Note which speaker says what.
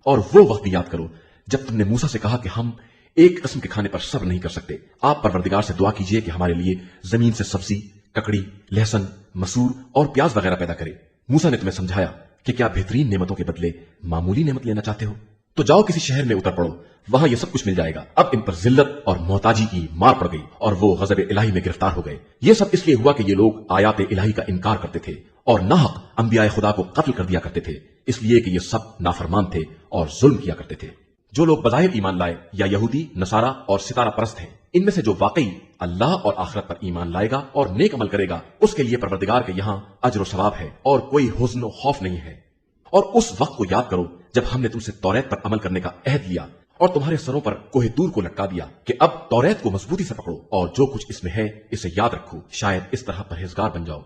Speaker 1: اور वो वक्त भी याद करो जब तुमने मूसा से कहा कि हम एक किस्म के खाने पर सब्र नहीं कर सकते। आप परवरदिगार से दुआ कीजिए कि हमारे लिए जमीन से सब्जी, ककड़ी, लहसुन, मसूर और प्याज वगैरह पैदा करे। मूसा ने तुम्हें समझाया कि क्या बेहतरीन नेमतों के बदले मामूली नेमत लेना चाहते हो? तो जाओ किसी शहर में उतर पड़ो, वहां ये सब कुछ मिल जाएगा। अब इन पर जिल्लत और मोहताजी की मार पड़ गई और वो गजब इलाही में गिरफ्तार हो गए। ये सब इसलिए हुआ कि ये लोग आयात इलाही का इनकार करते थे और नाहक अंबियाए खुदा को कत्ल कर दिया करते थे, इसलिए कि ये सब नाफरमान थे और जुल्म किया करते थे। जो लोग बज़ाहिर ईमान लाए या यहूदी, नसारा और सितारा परस्त हैं, इनमें से जो वाकई अल्लाह और आखिरत पर ईमान लाएगा और नेक अमल करेगा, उसके लिए परवरदिगार के यहाँ अज्र व सवाब है और कोई हुज़्न व खौफ नहीं है। और उस वक्त को याद करो जब हमने तुमसे तौरेत पर अमल करने का अहद लिया और तुम्हारे सरों पर कोहे तूर को लटका दिया कि अब तौरेत को मजबूती से पकड़ो और जो कुछ इसमें है इसे याद रखो, शायद इस तरह परहेजगार बन जाओ।